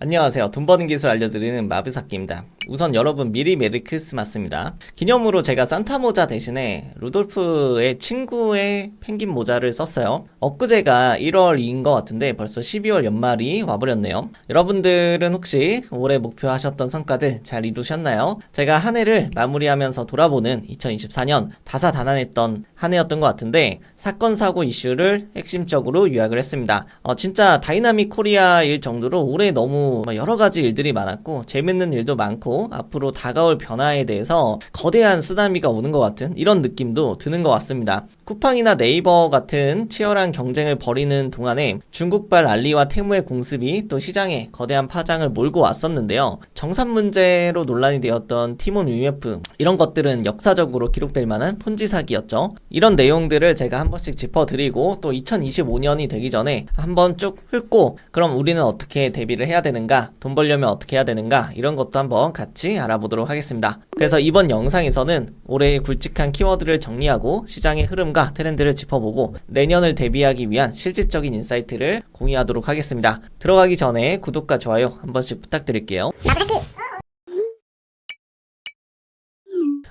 안녕하세요. 돈 버는 기술 알려드리는 마브사키입니다. 우선 여러분 미리 메리 크리스마스입니다. 기념으로 제가 산타 모자 대신에 루돌프의 친구의 펭귄 모자를 썼어요. 엊그제가 1월인 것 같은데 벌써 12월 연말이 와버렸네요. 여러분들은 혹시 올해 목표하셨던 성과들 잘 이루셨나요? 제가 한 해를 마무리하면서 돌아보는 2024년 다사다난했던 한 해였던 것 같은데 사건 사고 이슈를 핵심적으로 요약을 했습니다. 진짜 다이나믹 코리아일 정도로 올해 너무 여러 가지 일들이 많았고 재밌는 일도 많고 앞으로 다가올 변화에 대해서 거대한 쓰나미가 오는 것 같은 이런 느낌도 드는 것 같습니다. 쿠팡이나 네이버 같은 치열한 경쟁을 벌이는 동안에 중국발 알리와 테무의 공습이 또 시장에 거대한 파장을 몰고 왔었는데요. 정산 문제로 논란이 되었던 티몬 UMF 이런 것들은 역사적으로 기록될 만한 폰지 사기였죠. 이런 내용들을 제가 한 번씩 짚어드리고 또 2025년이 되기 전에 한번 쭉 훑고 그럼 우리는 어떻게 대비를 해야 되는가, 돈 벌려면 어떻게 해야 되는가 이런 것도 한번 같이 알아보도록 하겠습니다. 그래서 이번 영상에서는 올해의 굵직한 키워드를 정리하고 시장의 흐름과 트렌드를 짚어보고 내년을 대비하기 위한 실질적인 인사이트를 공유하도록 하겠습니다. 들어가기 전에 구독과 좋아요 한 번씩 부탁드릴게요.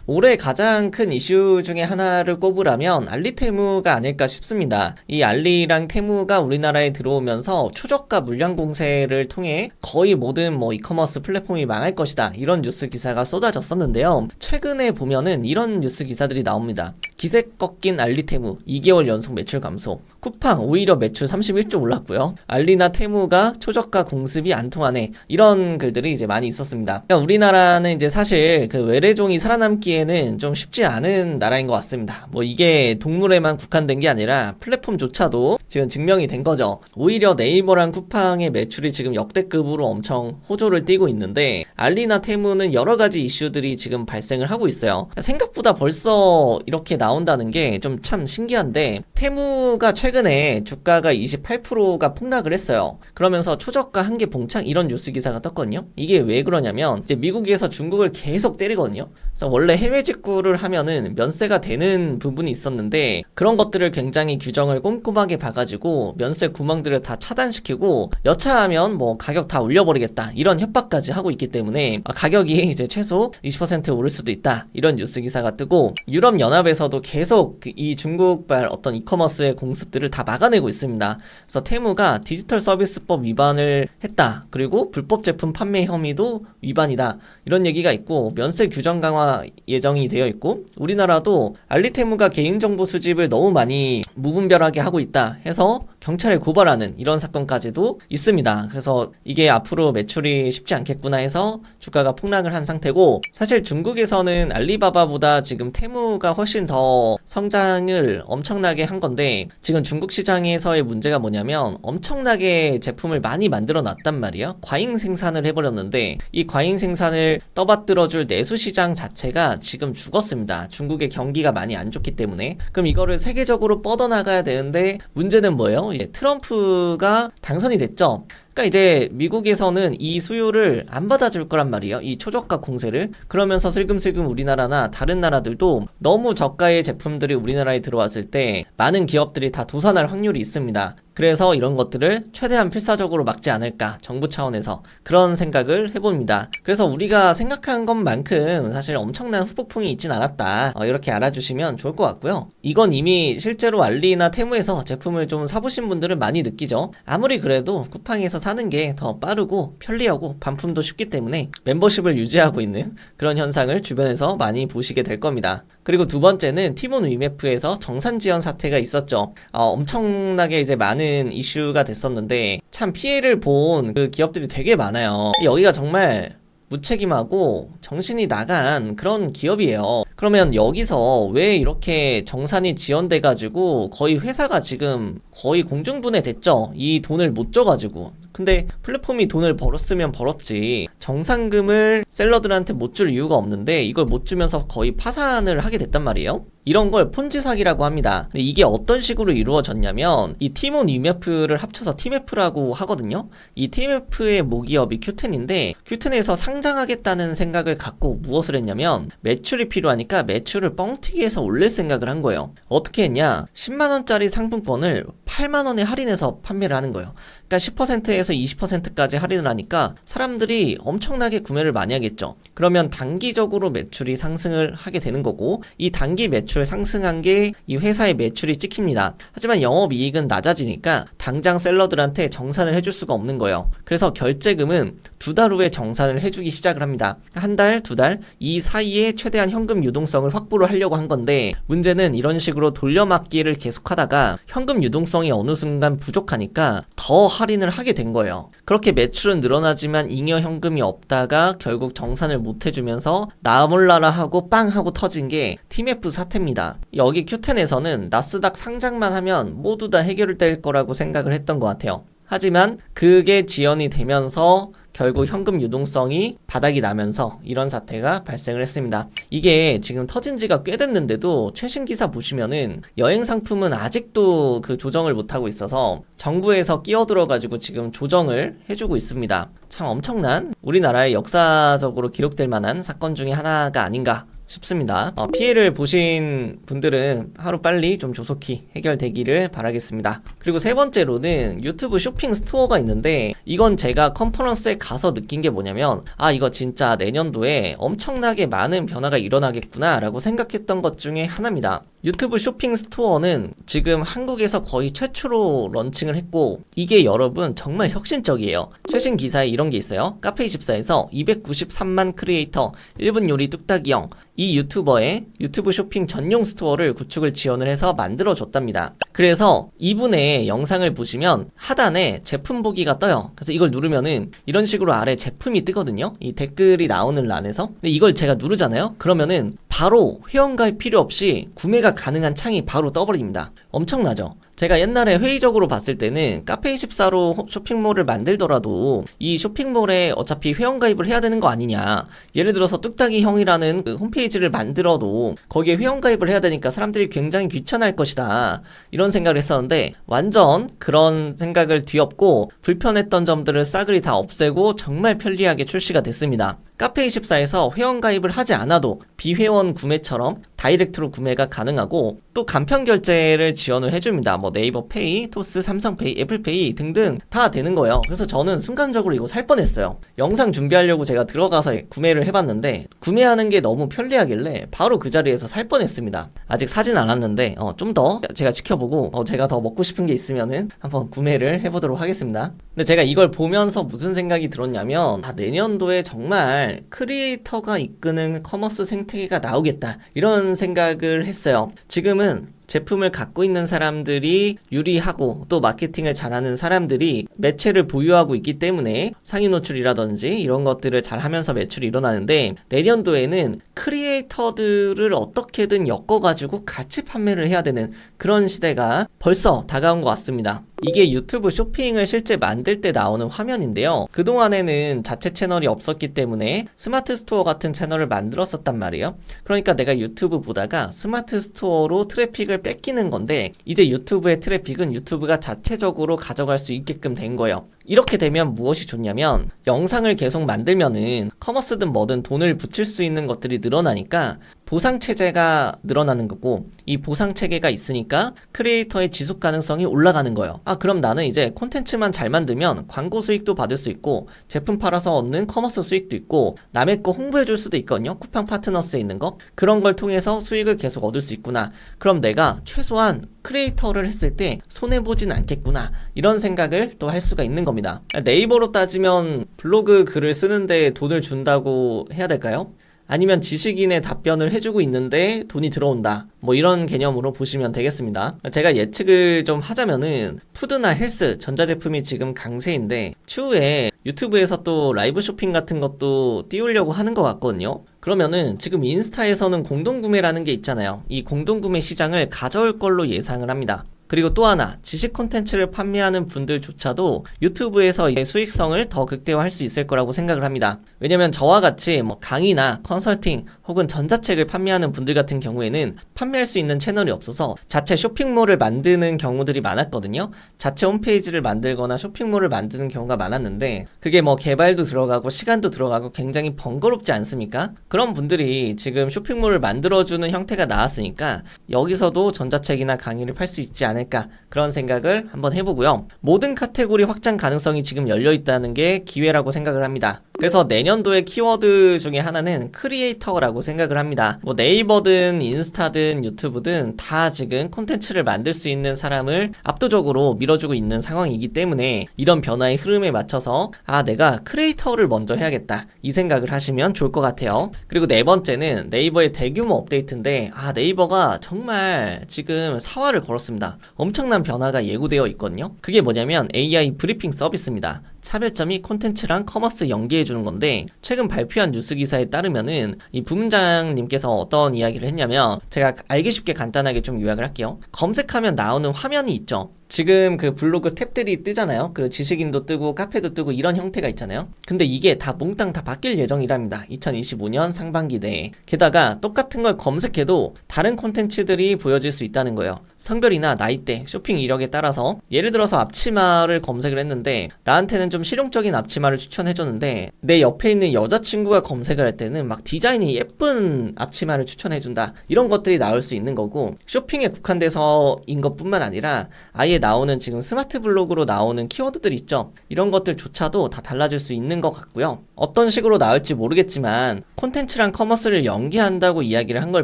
올해 가장 큰 이슈 중에 하나를 꼽으라면 알리테무가 아닐까 싶습니다. 이 알리랑 테무가 우리나라에 들어오면서 초저가 물량 공세를 통해 거의 모든 이커머스 플랫폼이 망할 것이다 이런 뉴스 기사가 쏟아졌었는데요. 최근에 보면은 이런 뉴스 기사들이 나옵니다. 기세 꺾인 알리테무 2개월 연속 매출 감소, 쿠팡 오히려 매출 31조 올랐고요. 알리나 테무가 초저가 공습이 안 통하네 이런 글들이 이제 많이 있었습니다. 그러니까 우리나라는 이제 사실 그 외래종이 살아남기에는 좀 쉽지 않은 나라인 것 같습니다. 이게 동물에만 국한된 게 아니라 플랫폼조차도 지금 증명이 된 거죠. 오히려 네이버랑 쿠팡의 매출이 지금 역대급으로 엄청 호조를 띄고 있는데 알리나 테무는 여러 가지 이슈들이 지금 발생을 하고 있어요. 생각보다 벌써 이렇게 나온다는 게 좀 참 신기한데 테무가 최근에 주가가 28%가 폭락을 했어요. 그러면서 초저가 한계 봉착 이런 뉴스 기사가 떴거든요. 이게 왜 그러냐면 이제 미국에서 중국을 계속 때리거든요. 그래서 원래 해외 직구를 하면은 면세가 되는 부분이 있었는데 그런 것들을 굉장히 규정을 꼼꼼하게 봐가지고 면세 구멍들을 다 차단시키고 여차하면 가격 다 올려버리겠다 이런 협박까지 하고 있기 때문에 가격이 이제 최소 20% 오를 수도 있다 이런 뉴스 기사가 뜨고 유럽 연합에서도 계속 이 중국발 어떤 이커머스의 공습들을 다 막아내고 있습니다. 그래서 테무가 디지털 서비스법 위반을 했다. 그리고 불법 제품 판매 혐의도 위반이다. 이런 얘기가 있고 면세 규정 강화 예정이 되어 있고 우리나라도 알리테무가 개인정보 수집을 너무 많이 무분별하게 하고 있다 해서 경찰에 고발하는 이런 사건까지도 있습니다. 그래서 이게 앞으로 매출이 쉽지 않겠구나 해서 주가가 폭락을 한 상태고 사실 중국에서는 알리바바보다 지금 테무가 훨씬 더 성장을 엄청나게 한 건데 지금 중국 시장에서의 문제가 뭐냐면 엄청나게 제품을 많이 만들어 놨단 말이에요. 과잉 생산을 해버렸는데 이 과잉 생산을 떠받들어줄 내수 시장 자체가 지금 죽었습니다. 중국의 경기가 많이 안 좋기 때문에. 그럼 이거를 세계적으로 뻗어나가야 되는데 문제는 뭐예요? 이제 트럼프가 당선이 됐죠. 그러니까 이제 미국에서는 이 수요를 안 받아줄 거란 말이에요. 이 초저가 공세를. 그러면서 슬금슬금 우리나라나 다른 나라들도 너무 저가의 제품들이 우리나라에 들어왔을 때 많은 기업들이 다 도산할 확률이 있습니다. 그래서 이런 것들을 최대한 필사적으로 막지 않을까 정부 차원에서 그런 생각을 해봅니다. 그래서 우리가 생각한 것만큼 사실 엄청난 후폭풍이 있진 않았다 이렇게 알아주시면 좋을 것 같고요. 이건 이미 실제로 알리나 테무에서 제품을 좀 사보신 분들은 많이 느끼죠. 아무리 그래도 쿠팡에서 사는 게 더 빠르고 편리하고 반품도 쉽기 때문에 멤버십을 유지하고 있는 그런 현상을 주변에서 많이 보시게 될 겁니다. 그리고 두 번째는 티몬 위메프에서 정산 지연 사태가 있었죠. 엄청나게 이제 많은 이슈가 됐었는데 참 피해를 본 그 기업들이 되게 많아요. 여기가 정말 무책임하고 정신이 나간 그런 기업이에요. 그러면 여기서 왜 이렇게 정산이 지연돼가지고 거의 회사가 지금 거의 공중분해 됐죠. 이 돈을 못 줘가지고. 근데 플랫폼이 돈을 벌었으면 벌었지 정산금을 셀러들한테 못 줄 이유가 없는데 이걸 못 주면서 거의 파산을 하게 됐단 말이에요. 이런 걸 폰지 사기라고 합니다. 근데 이게 어떤 식으로 이루어졌냐면 이 티몬 UMF를 합쳐서 티맵프라고 하거든요. 이 티맵프의 모기업이 큐텐인데 큐텐에서 상장하겠다는 생각을 갖고 무엇을 했냐면 매출이 필요하니까 매출을 뻥튀기해서 올릴 생각을 한 거예요. 어떻게 했냐? 10만원짜리 상품권을 8만원에 할인해서 판매를 하는 거예요. 그러니까 10%에서 20%까지 할인을 하니까 사람들이 엄청나게 구매를 많이 하겠죠. 그러면 단기적으로 매출이 상승을 하게 되는 거고, 이 단기 매출 상승한 게 이 회사의 매출이 찍힙니다. 하지만 영업이익은 낮아지니까 당장 셀러들한테 정산을 해줄 수가 없는 거예요. 그래서 결제금은 2달 후에 정산을 해주기 시작을 합니다. 한 달, 2달 이 사이에 최대한 현금 유동성을 확보를 하려고 한 건데, 문제는 이런 식으로 돌려막기를 계속하다가 현금 유동성이 어느 순간 부족하니까 더 할인을 하게 된 거예요. 그렇게 매출은 늘어나지만 잉여 현금이 없다가 결국 정산을 못 해주면서 나 몰라라 하고 빵 하고 터진 게 TMF 사태입니다. 여기 Q10에서는 나스닥 상장만 하면 모두 다 해결될 거라고 생각을 했던 것 같아요. 하지만 그게 지연이 되면서 결국 현금 유동성이 바닥이 나면서 이런 사태가 발생을 했습니다. 이게 지금 터진 지가 꽤 됐는데도 최신 기사 보시면은 여행 상품은 아직도 그 조정을 못하고 있어서 정부에서 끼어들어가지고 지금 조정을 해주고 있습니다. 참 엄청난 우리나라의 역사적으로 기록될 만한 사건 중에 하나가 아닌가 싶습니다. 피해를 보신 분들은 하루빨리 좀 조속히 해결되기를 바라겠습니다. 그리고 세 번째로는 유튜브 쇼핑 스토어가 있는데, 이건 제가 컨퍼런스에 가서 느낀 게 뭐냐면, 이거 진짜 내년도에 엄청나게 많은 변화가 일어나겠구나 라고 생각했던 것 중에 하나입니다. 유튜브 쇼핑 스토어는 지금 한국에서 거의 최초로 런칭을 했고, 이게 여러분 정말 혁신적이에요. 최신 기사에 이런 게 있어요. 카페24에서 293만 크리에이터 1분 요리 뚝딱이형 이 유튜버의 유튜브 쇼핑 전용 스토어를 구축을 지원을 해서 만들어줬답니다. 그래서 이분의 영상을 보시면 하단에 제품 보기가 떠요. 그래서 이걸 누르면은 이런 식으로 아래 제품이 뜨거든요. 이 댓글이 나오는 란에서. 근데 이걸 제가 누르잖아요. 그러면은 바로 회원가입 필요 없이 구매가 가능한 창이 바로 떠버립니다. 엄청나죠? 제가 옛날에 회의적으로 봤을 때는 카페24로 쇼핑몰을 만들더라도 이 쇼핑몰에 어차피 회원가입을 해야 되는 거 아니냐. 예를 들어서 뚝딱이 형이라는 그 홈페이지를 만들어도 거기에 회원가입을 해야 되니까 사람들이 굉장히 귀찮아할 것이다. 이런 생각을 했었는데, 완전 그런 생각을 뒤엎고 불편했던 점들을 싸그리 다 없애고 정말 편리하게 출시가 됐습니다. 카페24에서 회원가입을 하지 않아도 비회원 구매처럼 다이렉트로 구매가 가능하고, 또 간편 결제를 지원을 해줍니다. 뭐 네이버 페이, 토스, 삼성페이, 애플페이 등등 다 되는 거예요. 그래서 저는 순간적으로 이거 살 뻔했어요. 영상 준비하려고 제가 들어가서 구매를 해봤는데, 구매하는 게 너무 편리하길래 바로 그 자리에서 살 뻔했습니다. 아직 사진 않았는데 좀 더 제가 지켜보고 제가 더 먹고 싶은 게 있으면은 한번 구매를 해보도록 하겠습니다. 근데 제가 이걸 보면서 무슨 생각이 들었냐면, 내년도에 정말 크리에이터가 이끄는 커머스 생태계가 나오겠다, 이런 생각을 했어요. 지금은 제품을 갖고 있는 사람들이 유리하고 또 마케팅을 잘하는 사람들이 매체를 보유하고 있기 때문에 상위 노출이라든지 이런 것들을 잘 하면서 매출이 일어나는데, 내년도에는 크리에이터들을 어떻게든 엮어가지고 같이 판매를 해야 되는 그런 시대가 벌써 다가온 것 같습니다. 이게 유튜브 쇼핑을 실제 만들 때 나오는 화면인데요. 그동안에는 자체 채널이 없었기 때문에 스마트 스토어 같은 채널을 만들었었단 말이에요. 그러니까 내가 유튜브 보다가 스마트 스토어로 트래픽을 뺏기는 건데, 이제 유튜브의 트래픽은 유튜브가 자체적으로 가져갈 수 있게끔 된 거예요. 이렇게 되면 무엇이 좋냐면, 영상을 계속 만들면은 커머스든 뭐든 돈을 붙일 수 있는 것들이 늘어나니까 보상체제가 늘어나는 거고, 이 보상체계가 있으니까 크리에이터의 지속 가능성이 올라가는 거예요. 그럼 나는 이제 콘텐츠만 잘 만들면 광고 수익도 받을 수 있고, 제품 팔아서 얻는 커머스 수익도 있고, 남의 거 홍보해 줄 수도 있거든요. 쿠팡 파트너스에 있는 거. 그런 걸 통해서 수익을 계속 얻을 수 있구나. 그럼 내가 최소한 크리에이터를 했을 때 손해보진 않겠구나, 이런 생각을 또 할 수가 있는 겁니다. 네이버로 따지면 블로그 글을 쓰는데 돈을 준다고 해야 될까요? 아니면 지식인의 답변을 해주고 있는데 돈이 들어온다, 뭐 이런 개념으로 보시면 되겠습니다. 제가 예측을 좀 하자면은 푸드나 헬스, 전자제품이 지금 강세인데 추후에 유튜브에서 또 라이브 쇼핑 같은 것도 띄우려고 하는 것 같거든요. 그러면은 지금 인스타에서는 공동구매라는 게 있잖아요. 이 공동구매 시장을 가져올 걸로 예상을 합니다. 그리고 또 하나, 지식 콘텐츠를 판매하는 분들조차도 유튜브에서 이제 수익성을 더 극대화할 수 있을 거라고 생각을 합니다. 왜냐면 저와 같이 뭐 강의나 컨설팅 혹은 전자책을 판매하는 분들 같은 경우에는 판매할 수 있는 채널이 없어서 자체 쇼핑몰을 만드는 경우들이 많았거든요. 자체 홈페이지를 만들거나 쇼핑몰을 만드는 경우가 많았는데, 그게 뭐 개발도 들어가고 시간도 들어가고 굉장히 번거롭지 않습니까? 그런 분들이 지금 쇼핑몰을 만들어주는 형태가 나왔으니까 여기서도 전자책이나 강의를 팔 수 있지 않을까 않을까 그런 생각을 한번 해보고요. 모든 카테고리 확장 가능성이 지금 열려있다는 게 기회라고 생각을 합니다. 그래서 내년도의 키워드 중에 하나는 크리에이터라고 생각을 합니다. 뭐 네이버든 인스타든 유튜브든 다 지금 콘텐츠를 만들 수 있는 사람을 압도적으로 밀어주고 있는 상황이기 때문에 이런 변화의 흐름에 맞춰서 내가 크리에이터를 먼저 해야겠다 이 생각을 하시면 좋을 것 같아요. 그리고 네 번째는 네이버의 대규모 업데이트인데 네이버가 정말 지금 사활을 걸었습니다. 엄청난 변화가 예고되어 있거든요. 그게 뭐냐면 AI 브리핑 서비스입니다. 차별점이 콘텐츠랑 커머스 연계해주는 건데 최근 발표한 뉴스 기사에 따르면은 이 부문장님께서 어떤 이야기를 했냐면 제가 알기 쉽게 간단하게 좀 요약을 할게요. 검색하면 나오는 화면이 있죠. 지금 그 블로그 탭들이 뜨잖아요. 그 지식인도 뜨고 카페도 뜨고 이런 형태가 있잖아요. 근데 이게 다 몽땅 다 바뀔 예정이랍니다. 2025년 상반기 내에. 게다가 똑같은 걸 검색해도 다른 콘텐츠들이 보여질 수 있다는 거예요. 성별이나 나이대, 쇼핑 이력에 따라서 예를 들어서 앞치마를 검색을 했는데 나한테는 좀 실용적인 앞치마를 추천해줬는데 내 옆에 있는 여자친구가 검색을 할 때는 막 디자인이 예쁜 앞치마를 추천해준다. 이런 것들이 나올 수 있는 거고 쇼핑에 국한돼서인 것뿐만 아니라 아예 나오는 지금 스마트 블로그로 나오는 키워드들 있죠. 이런 것들조차도 다 달라질 수 있는 것 같고요. 어떤 식으로 나올지 모르겠지만 콘텐츠랑 커머스를 연계한다고 이야기를 한 걸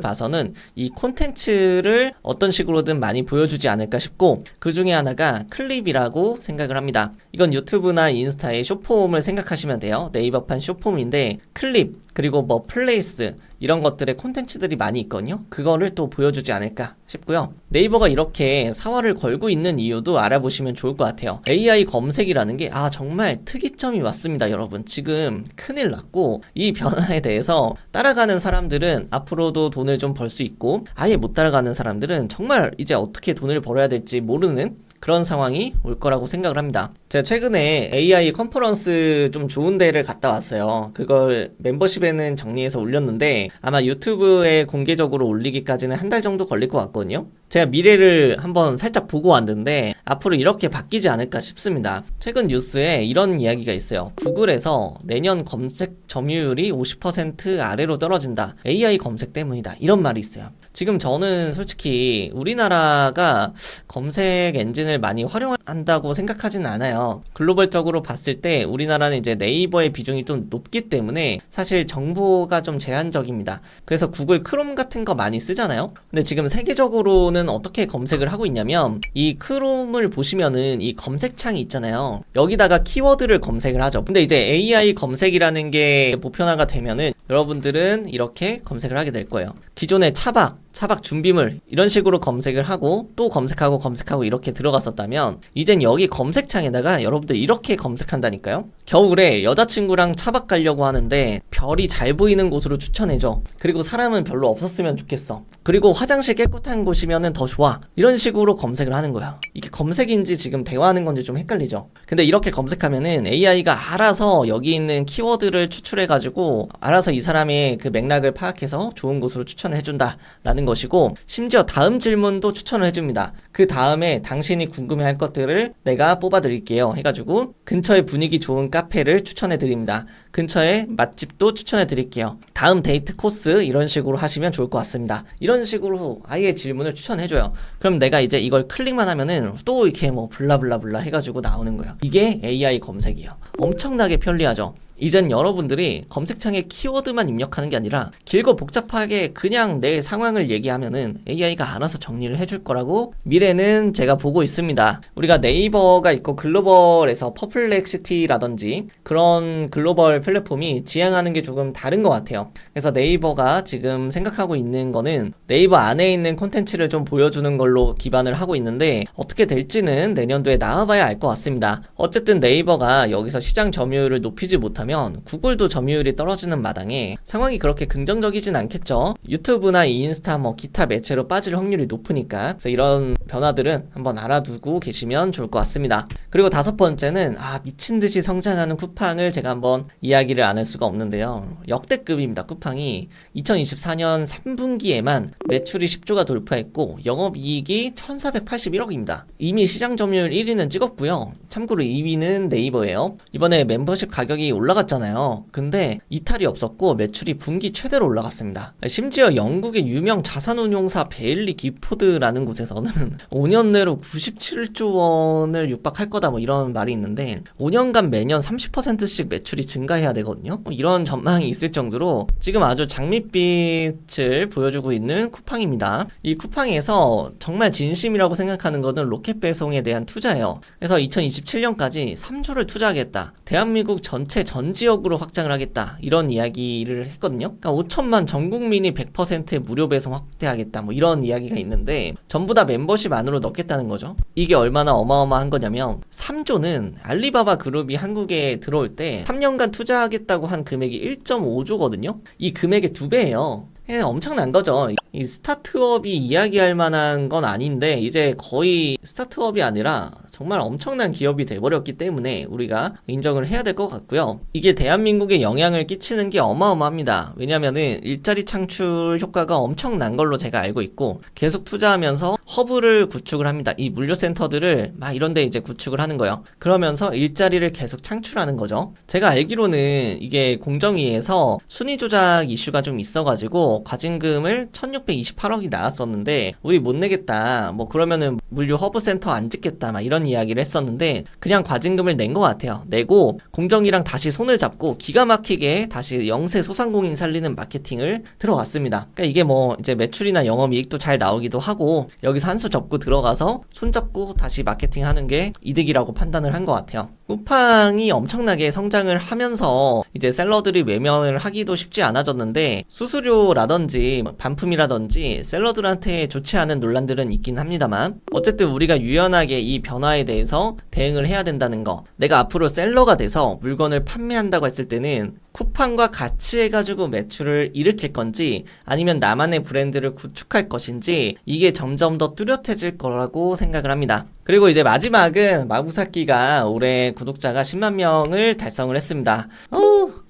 봐서는 이 콘텐츠를 어떤 식으로든 많이 보여주지 않을까 싶고 그 중에 하나가 클립이라고 생각을 합니다. 이건 유튜브나 인스타의 숏폼을 생각하시면 돼요. 네이버판 숏폼인데 클립 그리고 뭐 플레이스 이런 것들의 콘텐츠들이 많이 있거든요. 그거를 또 보여주지 않을까 싶고요. 네이버가 이렇게 사활을 걸고 있는 이유도 알아보시면 좋을 것 같아요. AI 검색이라는 게 정말 특이점이 왔습니다. 여러분 지금 큰일 났고 이 변화에 대해서 따라가는 사람들은 앞으로도 돈을 좀 벌 수 있고 아예 못 따라가는 사람들은 정말 이제 어떻게 돈을 벌어야 될지 모르는 그런 상황이 올 거라고 생각을 합니다. 제가 최근에 AI 컨퍼런스 좀 좋은 데를 갔다 왔어요. 그걸 멤버십에는 정리해서 올렸는데 아마 유튜브에 공개적으로 올리기까지는 한 달 정도 걸릴 것 같거든요. 제가 미래를 한번 살짝 보고 왔는데 앞으로 이렇게 바뀌지 않을까 싶습니다. 최근 뉴스에 이런 이야기가 있어요. 구글에서 내년 검색 점유율이 50% 아래로 떨어진다. AI 검색 때문이다. 이런 말이 있어요. 지금 저는 솔직히 우리나라가 검색 엔진을 많이 활용한다고 생각하지는 않아요. 글로벌적으로 봤을 때 우리나라는 이제 네이버의 비중이 좀 높기 때문에 사실 정보가 좀 제한적입니다. 그래서 구글 크롬 같은 거 많이 쓰잖아요. 근데 지금 세계적으로는 어떻게 검색을 하고 있냐면 이 크롬을 보시면은 이 검색창이 있잖아요. 여기다가 키워드를 검색을 하죠. 근데 이제 AI 검색이라는 게 보편화가 되면은 여러분들은 이렇게 검색을 하게 될 거예요. 기존의 차박 준비물 이런 식으로 검색을 하고 또 검색하고 이렇게 들어갔었다면 이젠 여기 검색창에다가 여러분들 이렇게 검색한다니까요. 겨울에 여자친구랑 차박 가려고 하는데 별이 잘 보이는 곳으로 추천해줘. 그리고 사람은 별로 없었으면 좋겠어. 그리고 화장실 깨끗한 곳이면 더 좋아. 이런 식으로 검색을 하는 거야. 이게 검색인지 지금 대화하는 건지 좀 헷갈리죠. 근데 이렇게 검색하면은 AI가 알아서 여기 있는 키워드를 추출해가지고 알아서 이 사람의 그 맥락을 파악해서 좋은 곳으로 추천을 해준다 라는 것이고 심지어 다음 질문도 추천을 해줍니다. 그 다음에 당신이 궁금해할 것들을 내가 뽑아드릴게요 해가지고 근처에 분위기 좋은 카페를 추천해드립니다. 근처에 맛집도 추천해드릴게요. 다음 데이트 코스 이런 식으로 하시면 좋을 것 같습니다. 이런 식으로 아예 질문을 추천해줘요. 그럼 내가 이제 이걸 클릭만 하면은 또 이렇게 뭐 블라블라블라 해가지고 나오는 거예요. 이게 AI 검색이에요. 엄청나게 편리하죠. 이젠 여러분들이 검색창에 키워드만 입력하는 게 아니라 길고 복잡하게 그냥 내 상황을 얘기하면은 AI가 알아서 정리를 해줄 거라고 미래는 제가 보고 있습니다. 우리가 네이버가 있고 글로벌에서 퍼플렉시티라든지 그런 글로벌 플랫폼이 지향하는 게 조금 다른 것 같아요. 그래서 네이버가 지금 생각하고 있는 거는 네이버 안에 있는 콘텐츠를 좀 보여주는 걸로 기반을 하고 있는데 어떻게 될지는 내년도에 나와봐야 알 것 같습니다. 어쨌든 네이버가 여기서 시장 점유율을 높이지 못하면 구글도 점유율이 떨어지는 마당에 상황이 그렇게 긍정적이진 않겠죠. 유튜브나 인스타 기타 매체로 빠질 확률이 높으니까 그래서 이런 변화들은 한번 알아두고 계시면 좋을 것 같습니다. 그리고 다섯 번째는 미친듯이 성장하는 쿠팡을 제가 한번 이야기를 안 할 수가 없는데요. 역대급입니다. 쿠팡이 2024년 3분기에만 매출이 10조가 돌파했고 영업이익이 1481억입니다. 이미 시장 점유율 1위는 찍었고요. 참고로 2위는 네이버예요. 이번에 멤버십 가격이 올라갔잖아요. 근데 이탈이 없었고 매출이 분기 최대로 올라갔습니다. 심지어 영국의 유명 자산운용사 베일리 기포드라는 곳에서는 5년 내로 97조 원을 육박할 거다 뭐 이런 말이 있는데 5년간 매년 30%씩 매출이 증가해야 되거든요. 이런 전망이 있을 정도로 지금 아주 장밋빛을 보여주고 있는 쿠팡입니다. 이 쿠팡에서 정말 진심이라고 생각하는 것은 로켓 배송에 대한 투자예요. 그래서 2027년까지 3조를 투자하겠다. 대한민국 전체 전 지역으로 확장을 하겠다. 이런 이야기를 했거든요. 그러니까 5천만 전 국민이 100% 무료 배송 확대하겠다. 뭐 이런 이야기가 있는데 전부 다 멤버십 안으로 넣겠다는 거죠. 이게 얼마나 어마어마한 거냐면 3조는 알리바바 그룹이 한국에 들어올 때 3년간 투자하겠다고 한 금액이 1.5조거든요. 이 금액의 2배예요. 엄청난 거죠. 이 스타트업이 이야기할 만한 건 아닌데 이제 거의 스타트업이 아니라 정말 엄청난 기업이 돼버렸기 때문에 우리가 인정을 해야 될 것 같고요. 이게 대한민국에 영향을 끼치는 게 어마어마합니다. 왜냐면은 일자리 창출 효과가 엄청난 걸로 제가 알고 있고 계속 투자하면서 허브를 구축을 합니다. 이 물류센터들을 막 이런데 이제 구축을 하는 거예요. 그러면서 일자리를 계속 창출하는 거죠. 제가 알기로는 이게 공정위에서 순위 조작 이슈가 좀 있어가지고 과징금을 1628억이 나왔었는데 우리 못 내겠다. 뭐 그러면은 물류 허브센터 안 짓겠다. 막 이런 이야기를 했었는데 그냥 과징금을 낸 것 같아요. 내고 공정위랑 다시 손을 잡고 기가 막히게 다시 영세 소상공인 살리는 마케팅을 들어갔습니다. 그러니까 이게 뭐 이제 매출이나 영업이익도 잘 나오기도 하고 여기서 한 수 접고 들어가서 손 잡고 다시 마케팅하는 게 이득이라고 판단을 한 것 같아요. 쿠팡이 엄청나게 성장을 하면서 이제 셀러들이 외면을 하기도 쉽지 않아졌는데 수수료라든지 반품이라든지 셀러들한테 좋지 않은 논란들은 있긴 합니다만 어쨌든 우리가 유연하게 이 변화에 대해서 대응을 해야 된다는 거. 내가 앞으로 셀러가 돼서 물건을 판매한다고 했을 때는 쿠팡과 같이 해가지고 매출을 일으킬 건지 아니면 나만의 브랜드를 구축할 것인지 이게 점점 더 뚜렷해질 거라고 생각을 합니다. 그리고 이제 마지막은 마구사키가 올해 구독자가 10만 명을 달성을 했습니다.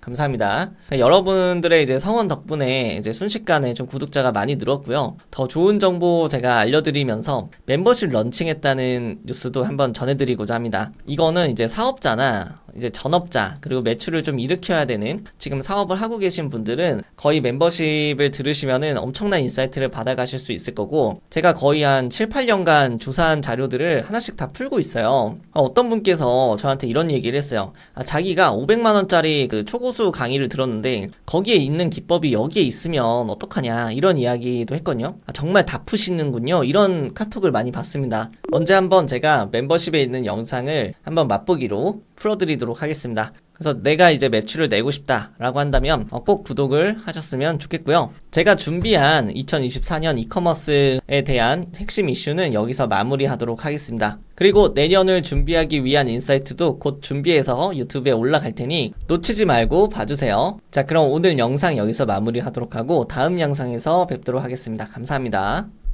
감사합니다. 여러분들의 이제 성원 덕분에 이제 순식간에 좀 구독자가 많이 늘었고요. 더 좋은 정보 제가 알려드리면서 멤버십 런칭했다는 뉴스도 한번 전해드리고자 합니다. 이거는 이제 사업자나 이제 전업자 그리고 매출을 좀 일으켜야 되는 지금 사업을 하고 계신 분들은 거의 멤버십을 들으시면은 엄청난 인사이트를 받아가실 수 있을 거고 제가 거의 한 7, 8년간 조사한 자료들을 하나씩 다 풀고 있어요. 어떤 분께서 저한테 이런 얘기를 했어요. 자기가 500만원짜리 그 초고수 강의를 들었는데 거기에 있는 기법이 여기에 있으면 어떡하냐 이런 이야기도 했거든요. 정말 다 푸시는군요. 이런 카톡을 많이 받습니다. 언제 한번 제가 멤버십에 있는 영상을 한번 맛보기로 풀어드리도록 하겠습니다. 그래서 내가 이제 매출을 내고 싶다라고 한다면 꼭 구독을 하셨으면 좋겠고요. 제가 준비한 2024년 이커머스에 대한 핵심 이슈는 여기서 마무리하도록 하겠습니다. 그리고 내년을 준비하기 위한 인사이트도 곧 준비해서 유튜브에 올라갈 테니 놓치지 말고 봐주세요. 자, 그럼 오늘 영상 여기서 마무리하도록 하고 다음 영상에서 뵙도록 하겠습니다. 감사합니다.